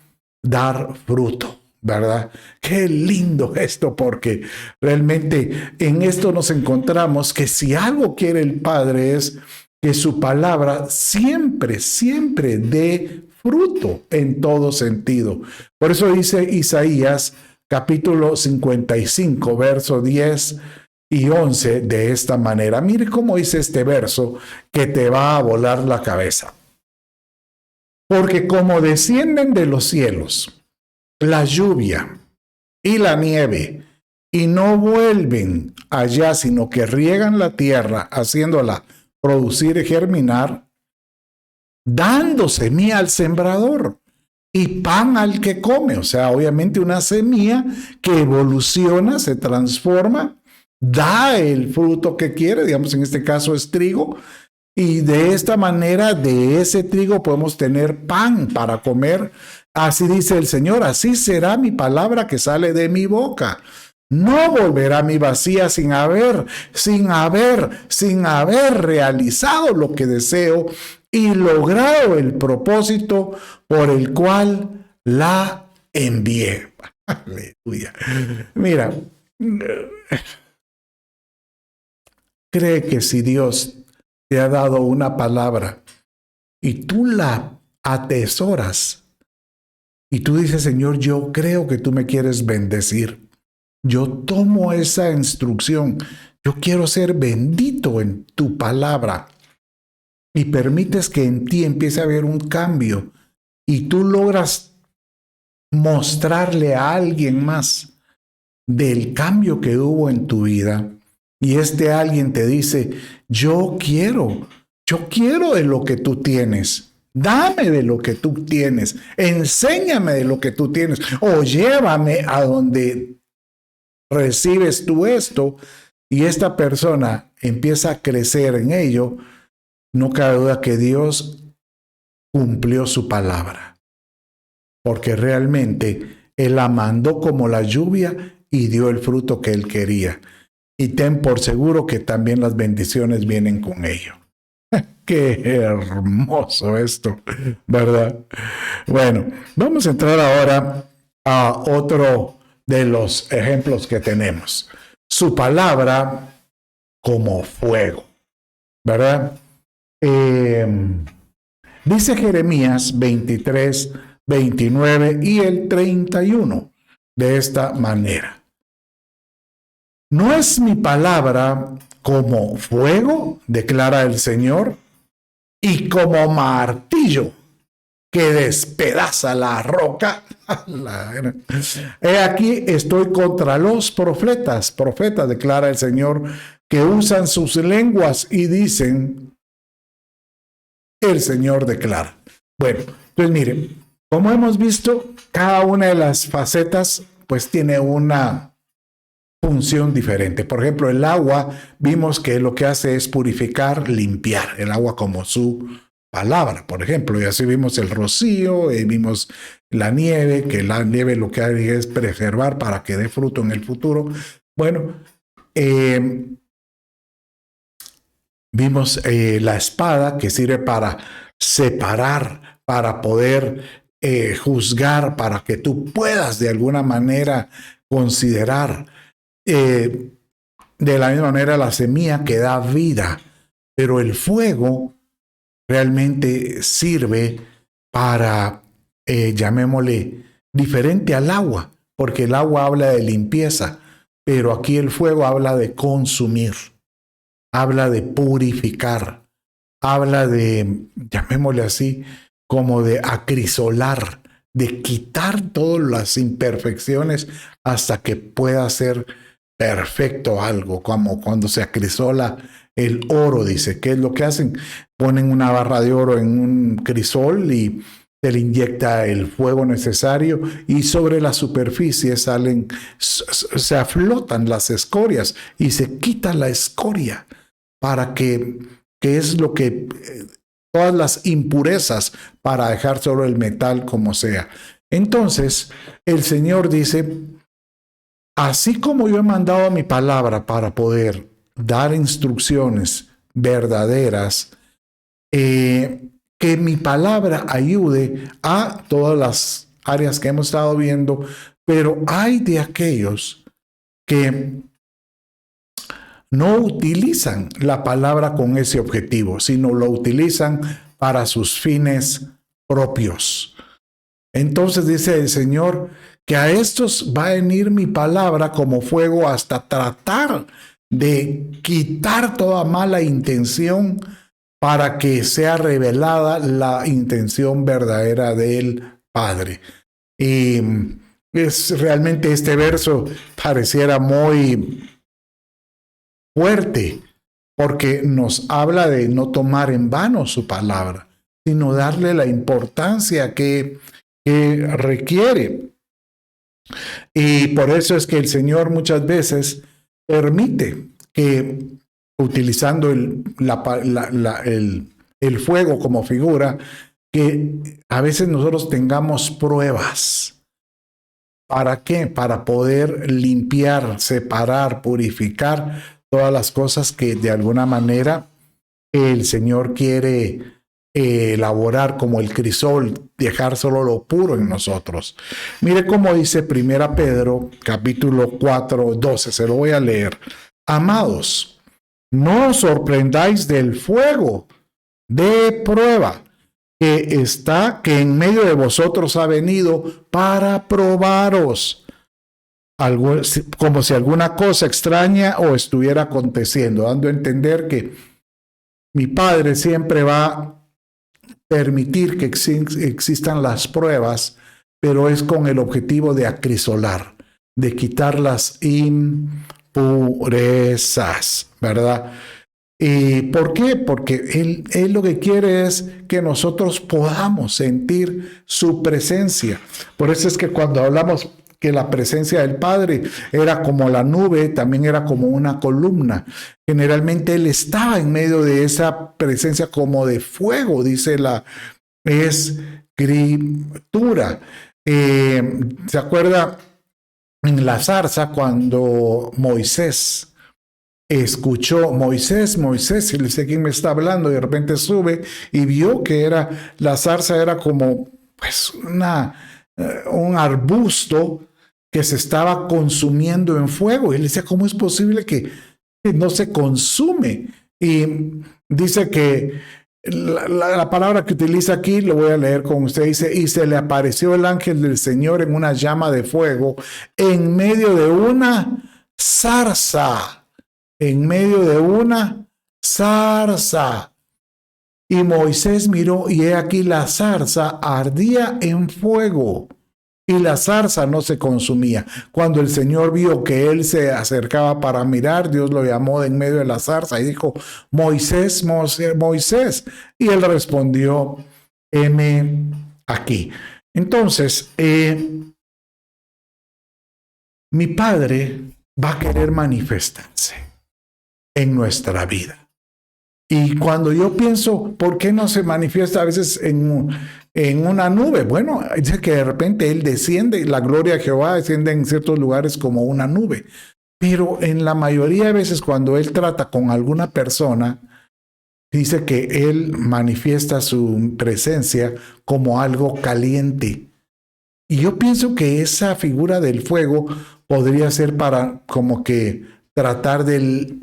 dar fruto, ¿verdad? Qué lindo esto, porque realmente en esto nos encontramos que si algo quiere el Padre es que su palabra siempre, siempre dé fruto en todo sentido. Por eso dice Isaías capítulo 55, verso 10 y 11 de esta manera. Mire cómo dice este verso que te va a volar la cabeza. Porque como descienden de los cielos la lluvia y la nieve, y no vuelven allá, sino que riegan la tierra, haciéndola producir y germinar, dando semilla al sembrador y pan al que come. O sea, obviamente una semilla que evoluciona, se transforma, da el fruto que quiere, digamos en este caso es trigo, y de esta manera, de ese trigo podemos tener pan para comer Así dice el Señor, así será mi palabra que sale de mi boca. No volverá a mí vacía sin haber realizado lo que deseo y logrado el propósito por el cual la envié. Aleluya. Mira, cree que si Dios te ha dado una palabra y tú la atesoras y tú dices, Señor, yo creo que tú me quieres bendecir. Yo tomo esa instrucción. Yo quiero ser bendito en tu palabra. Y permites que en ti empiece a haber un cambio. Y tú logras mostrarle a alguien más del cambio que hubo en tu vida. Y este alguien te dice, yo quiero de lo que tú tienes. Dame de lo que tú tienes. Enséñame de lo que tú tienes. O llévame a donde recibes tú esto, y esta persona empieza a crecer en ello. No cabe duda que Dios cumplió su palabra, porque realmente Él la mandó como la lluvia y dio el fruto que Él quería. Y ten por seguro que también las bendiciones vienen con ello. Qué hermoso esto, ¿verdad? Bueno, vamos a entrar ahora a otro de los ejemplos que tenemos. Su palabra como fuego, ¿verdad? Dice Jeremías 23, 29 y el 31 de esta manera. ¿No es mi palabra como fuego, declara el Señor, y como martillo que despedaza la roca? He aquí estoy contra los profetas, declara el Señor, que usan sus lenguas y dicen, el Señor declara. Bueno, pues miren, como hemos visto, cada una de las facetas pues tiene una función diferente. Por ejemplo, el agua, vimos que lo que hace es purificar, limpiar, el agua como su palabra, por ejemplo, y así vimos el rocío, vimos la nieve, que la nieve lo que hace es preservar para que dé fruto en el futuro. Bueno, vimos la espada, que sirve para separar, para poder juzgar, para que tú puedas de alguna manera considerar. De la misma manera la semilla que da vida, pero el fuego realmente sirve para, llamémosle, diferente al agua, porque el agua habla de limpieza, pero aquí el fuego habla de consumir, habla de purificar, habla de, llamémosle así, como de acrisolar, de quitar todas las imperfecciones hasta que pueda ser perfecto algo, como cuando se acrisola el oro, dice. ¿Qué es lo que hacen? Ponen una barra de oro en un crisol y se le inyecta el fuego necesario y sobre la superficie se aflotan las escorias y se quita la escoria para que es lo que, todas las impurezas, para dejar solo el metal como sea. Entonces, el Señor dice, así como yo he mandado mi palabra para poder dar instrucciones verdaderas, que mi palabra ayude a todas las áreas que hemos estado viendo, pero hay de aquellos que no utilizan la palabra con ese objetivo, sino lo utilizan para sus fines propios. Entonces dice el Señor que a estos va a venir mi palabra como fuego hasta tratar de quitar toda mala intención para que sea revelada la intención verdadera del Padre. Y realmente este verso pareciera muy fuerte, porque nos habla de no tomar en vano su palabra, sino darle la importancia que requiere. Y por eso es que el Señor muchas veces permite que, utilizando el fuego como figura, que a veces nosotros tengamos pruebas. ¿Para qué? Para poder limpiar, separar, purificar todas las cosas que de alguna manera el Señor quiere elaborar como el crisol, dejar solo lo puro en nosotros. Mire cómo dice 1 Pedro, capítulo 4, 12, se lo voy a leer. Amados, no os sorprendáis del fuego de prueba que en medio de vosotros ha venido para probaros, como si alguna cosa extraña os estuviera aconteciendo, dando a entender que mi Padre siempre va a permitir que existan las pruebas, pero es con el objetivo de acrisolar, de quitar las impurezas, ¿verdad? ¿Y por qué? Porque él lo que quiere es que nosotros podamos sentir su presencia. Por eso es que cuando hablamos que la presencia del Padre era como la nube, también era como una columna. Generalmente Él estaba en medio de esa presencia como de fuego, dice la Escritura. ¿Se acuerda en la zarza cuando Moisés escuchó, Moisés, y le dice, ¿quién me está hablando? Y de repente sube y vio que la zarza era como pues un arbusto que se estaba consumiendo en fuego. Y él decía, ¿cómo es posible que no se consume? Y dice que la palabra que utiliza aquí, lo voy a leer con usted, dice, y se le apareció el ángel del Señor en una llama de fuego en medio de una zarza. En medio de una zarza. Y Moisés miró y he aquí la zarza ardía en fuego y la zarza no se consumía. Cuando el Señor vio que él se acercaba para mirar, Dios lo llamó de en medio de la zarza y dijo, Moisés, Moisés. Y él respondió, heme aquí. Entonces, mi Padre va a querer manifestarse en nuestra vida. Y cuando yo pienso, ¿por qué no se manifiesta a veces en una nube? Bueno, dice que de repente Él desciende, la gloria de Jehová desciende en ciertos lugares como una nube. Pero en la mayoría de veces cuando Él trata con alguna persona, dice que Él manifiesta su presencia como algo caliente. Y yo pienso que esa figura del fuego podría ser para como que tratar de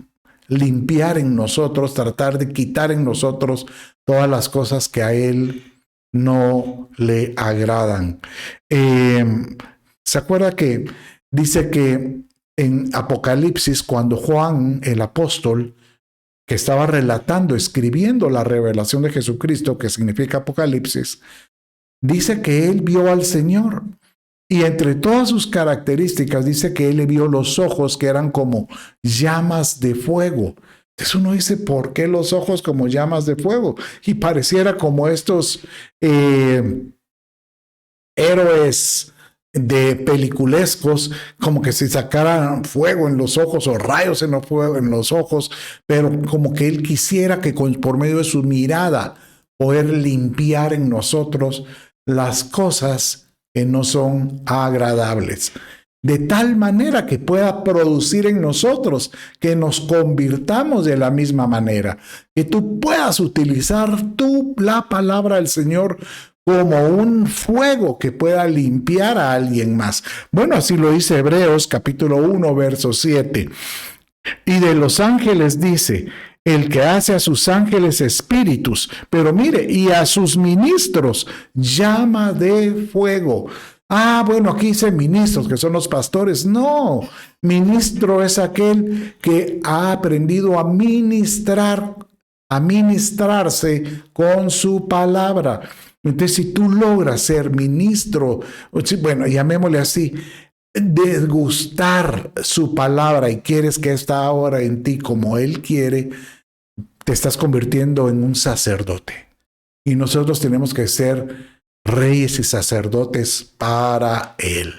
limpiar en nosotros, tratar de quitar en nosotros todas las cosas que a Él no le agradan. ¿Se acuerda que dice que en Apocalipsis, cuando Juan, el apóstol, que estaba relatando, escribiendo la revelación de Jesucristo, que significa Apocalipsis, dice que él vio al Señor? Y entre todas sus características dice que él le vio los ojos que eran como llamas de fuego. Entonces uno dice, ¿por qué los ojos como llamas de fuego? Y pareciera como estos héroes de peliculescos, como que se sacaran fuego en los ojos o rayos en los ojos, pero como que él quisiera que por medio de su mirada poder limpiar en nosotros las cosas que no son agradables, de tal manera que pueda producir en nosotros que nos convirtamos de la misma manera, que tú puedas utilizar la palabra del Señor como un fuego que pueda limpiar a alguien más. Bueno, así lo dice Hebreos capítulo 1, verso 7. Y de los ángeles dice, el que hace a sus ángeles espíritus, pero mire, y a sus ministros llama de fuego. Bueno, aquí dice ministros, que son los pastores. No, ministro es aquel que ha aprendido a ministrarse con su palabra. Entonces, si tú logras ser ministro, bueno, llamémosle así, degustar su palabra y quieres que esta obra en ti como Él quiere, te estás convirtiendo en un sacerdote. Y nosotros tenemos que ser reyes y sacerdotes para Él.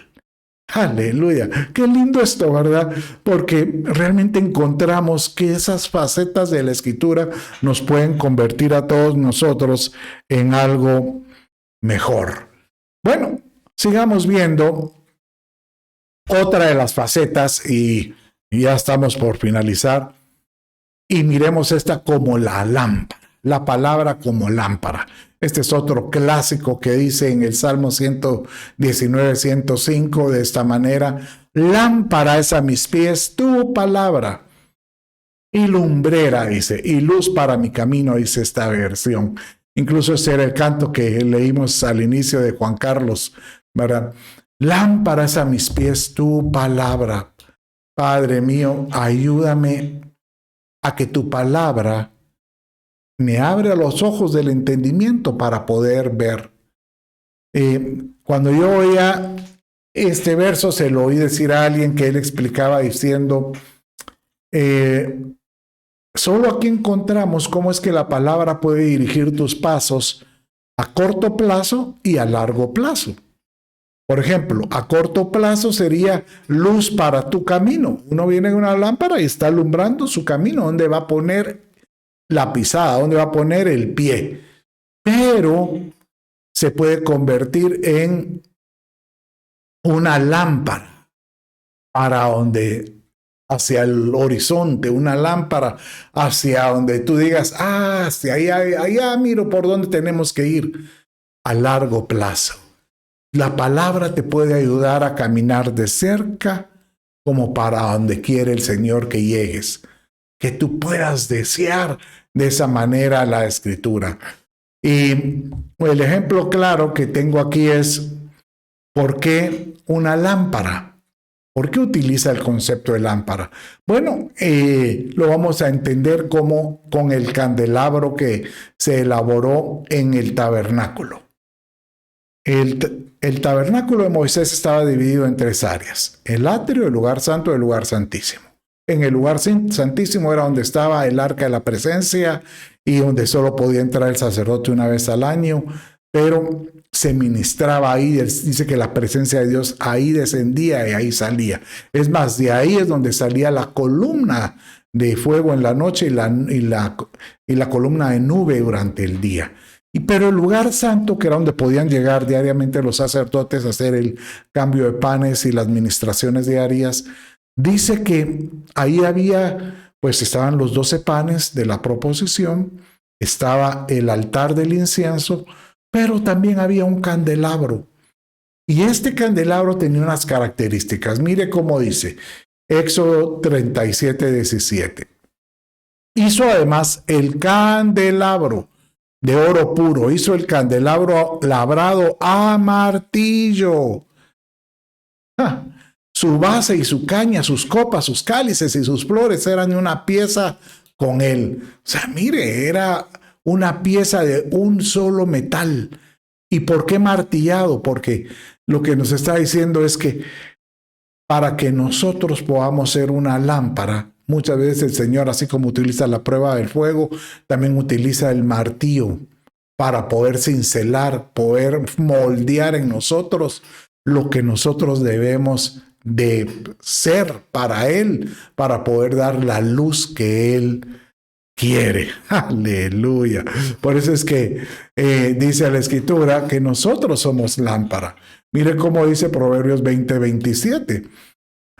Aleluya. Qué lindo esto, ¿verdad? Porque realmente encontramos que esas facetas de la Escritura nos pueden convertir a todos nosotros en algo mejor. Bueno, sigamos viendo otra de las facetas y ya estamos por finalizar. Y miremos esta como la lámpara, la palabra como lámpara. Este es otro clásico que dice en el Salmo 119, 105 de esta manera: lámpara es a mis pies tu palabra y lumbrera, dice, y luz para mi camino, dice esta versión. Incluso ese era el canto que leímos al inicio de Juan Carlos, ¿verdad? Lámpara es a mis pies tu palabra. Padre mío, ayúdame a que tu palabra me abra los ojos del entendimiento para poder ver. Cuando yo oía este verso, se lo oí decir a alguien que él explicaba diciendo, solo aquí encontramos cómo es que la palabra puede dirigir tus pasos a corto plazo y a largo plazo. Por ejemplo, a corto plazo sería luz para tu camino. Uno viene en una lámpara y está alumbrando su camino, donde va a poner la pisada, donde va a poner el pie. Pero se puede convertir en una lámpara para donde, hacia el horizonte, una lámpara hacia donde tú digas, hacia allá miro por dónde tenemos que ir a largo plazo. La palabra te puede ayudar a caminar de cerca como para donde quiere el Señor que llegues, que tú puedas desear de esa manera la Escritura. Y el ejemplo claro que tengo aquí es, ¿por qué una lámpara? ¿Por qué utiliza el concepto de lámpara? Bueno, lo vamos a entender como con el candelabro que se elaboró en el tabernáculo. El tabernáculo de Moisés estaba dividido en 3 áreas: el atrio, el lugar santo y el lugar santísimo. En el lugar santísimo era donde estaba el arca de la presencia y donde solo podía entrar el sacerdote una vez al año, pero se ministraba ahí. Dice que la presencia de Dios ahí descendía y ahí salía. Es más, de ahí es donde salía la columna de fuego en la noche y la columna de nube durante el día. Pero el lugar santo, que era donde podían llegar diariamente los sacerdotes a hacer el cambio de panes y las ministraciones diarias, dice que ahí había, pues estaban los 12 panes de la proposición, estaba el altar del incienso, pero también había un candelabro. Y este candelabro tenía unas características. Mire cómo dice, Éxodo 37, 17. Hizo además el candelabro de oro puro, hizo el candelabro labrado a martillo. Su base y su caña, sus copas, sus cálices y sus flores eran una pieza con él. O sea, mire, era una pieza de un solo metal. ¿Y por qué martillado? Porque lo que nos está diciendo es que para que nosotros podamos ser una lámpara, muchas veces el Señor, así como utiliza la prueba del fuego, también utiliza el martillo para poder cincelar, poder moldear en nosotros lo que nosotros debemos de ser para Él, para poder dar la luz que Él quiere. Aleluya. Por eso es que dice la Escritura que nosotros somos lámpara. Mire cómo dice Proverbios 20, 27.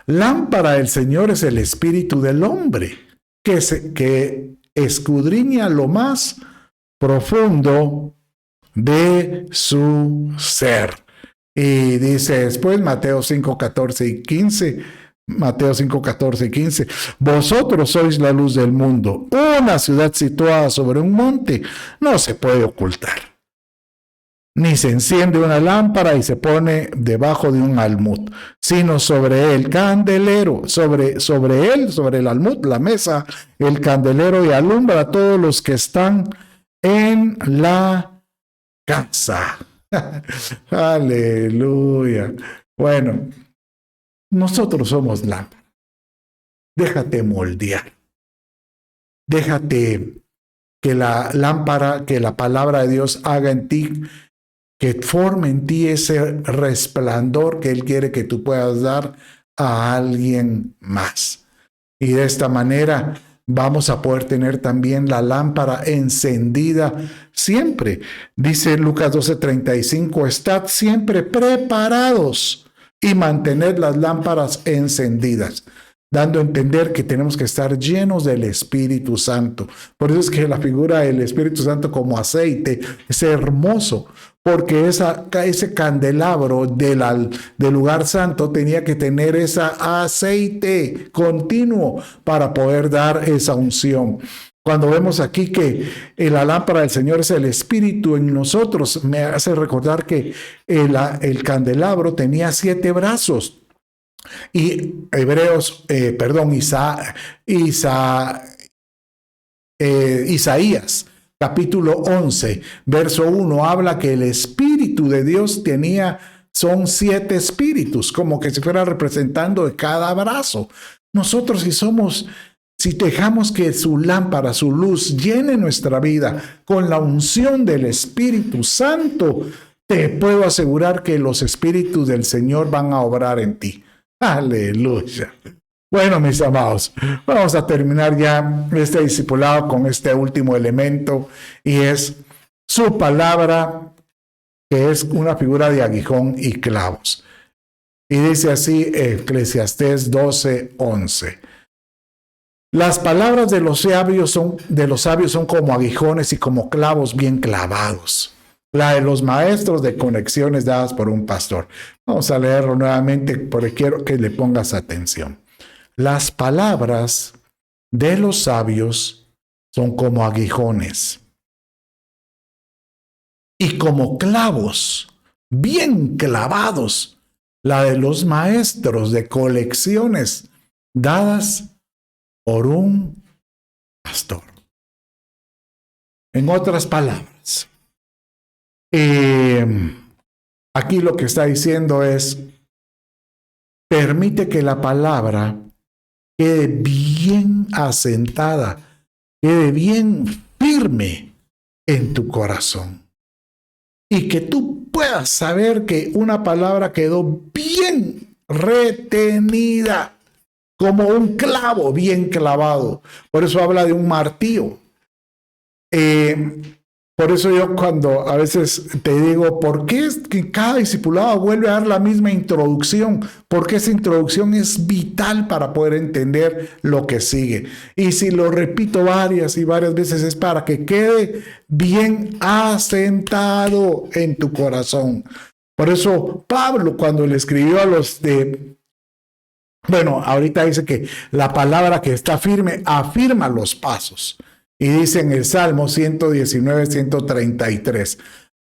Lámpara del Señor es el espíritu del hombre, que escudriña lo más profundo de su ser. Y dice después Mateo 5, 14 y 15, Mateo 5, 14 y 15, vosotros sois la luz del mundo. Una ciudad situada sobre un monte no se puede ocultar, ni se enciende una lámpara y se pone debajo de un almud, sino sobre el candelero, sobre el almud, la mesa, el candelero, y alumbra a todos los que están en la casa. Aleluya. Bueno, nosotros somos lámpara. Déjate moldear. Déjate que la lámpara, que la palabra de Dios haga en ti que forme en ti ese resplandor que Él quiere que tú puedas dar a alguien más. Y de esta manera vamos a poder tener también la lámpara encendida siempre. Dice Lucas 12:35, estad siempre preparados y mantened las lámparas encendidas, dando a entender que tenemos que estar llenos del Espíritu Santo. Por eso es que la figura del Espíritu Santo como aceite es hermoso, porque ese candelabro del lugar santo tenía que tener ese aceite continuo para poder dar esa unción. Cuando vemos aquí que la lámpara del Señor es el Espíritu en nosotros, me hace recordar que el candelabro tenía 7 brazos. Y Isaías capítulo 11, verso 1, habla que el Espíritu de Dios son 7 espíritus, como que se fuera representando de cada brazo. Nosotros si dejamos que su lámpara, su luz llene nuestra vida con la unción del Espíritu Santo, te puedo asegurar que los espíritus del Señor van a obrar en ti. Aleluya. Bueno, mis amados, vamos a terminar ya este discipulado con este último elemento, y es su palabra, que es una figura de aguijón y clavos. Y dice así Eclesiastés 12:11. Las palabras de los sabios son como aguijones y como clavos bien clavados. La de los maestros de conexiones dadas por un pastor. Vamos a leerlo nuevamente porque quiero que le pongas atención. Las palabras de los sabios son como aguijones y como clavos bien clavados. La de los maestros de colecciones dadas por un pastor. En otras palabras, aquí lo que está diciendo es: permite que la palabra quede bien asentada, quede bien firme en tu corazón, y que tú puedas saber que una palabra quedó bien retenida, como un clavo bien clavado. Por eso habla de un martillo. Por eso yo cuando a veces te digo, ¿por qué es que cada discipulado vuelve a dar la misma introducción? Porque esa introducción es vital para poder entender lo que sigue. Y si lo repito varias y varias veces es para que quede bien asentado en tu corazón. Por eso Pablo, cuando le escribió a los ahorita dice que la palabra que está firme afirma los pasos. Y dice en el Salmo 119, 133,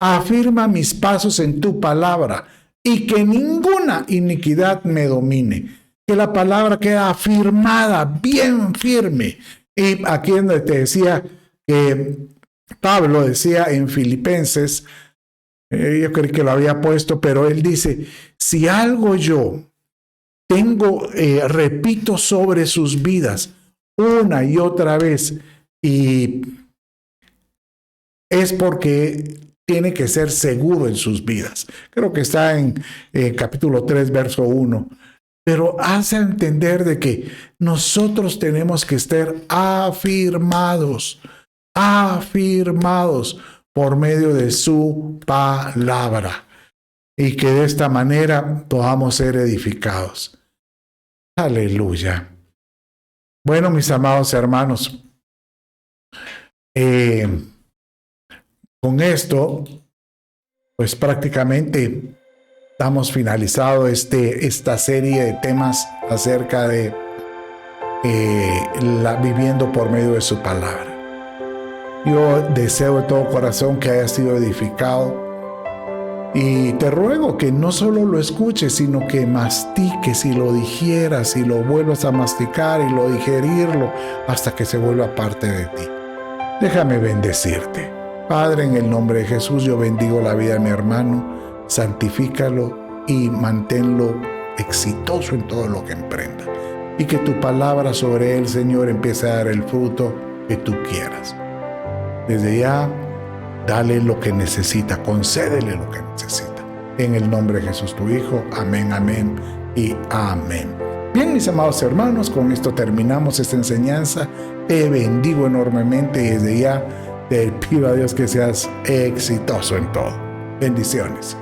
afirma mis pasos en tu palabra y que ninguna iniquidad me domine. Que la palabra queda afirmada, bien firme. Y aquí donde te decía que Pablo decía en Filipenses, yo creo que lo había puesto, pero él dice, si algo yo repito sobre sus vidas una y otra vez, y es porque tiene que ser seguro en sus vidas. Creo que está en capítulo 3, verso 1. Pero hace entender de que nosotros tenemos que estar afirmados por medio de su palabra. Y que de esta manera podamos ser edificados. Aleluya. Bueno, mis amados hermanos, con esto, pues prácticamente estamos finalizado esta serie de temas acerca de viviendo por medio de su palabra. Yo deseo de todo corazón que haya sido edificado y te ruego que no solo lo escuches, sino que mastiques y lo digieras y lo vuelvas a masticar y lo digerirlo hasta que se vuelva parte de ti. Déjame bendecirte. Padre, en el nombre de Jesús, yo bendigo la vida de mi hermano, santifícalo y manténlo exitoso en todo lo que emprenda. Y que tu palabra sobre él, Señor, empiece a dar el fruto que tú quieras. Desde ya dale lo que necesita, concédele lo que necesita. En el nombre de Jesús tu Hijo. Amén, amén y amén. Bien, mis amados hermanos, con esto terminamos esta enseñanza. Te bendigo enormemente y desde ya te pido a Dios que seas exitoso en todo. Bendiciones.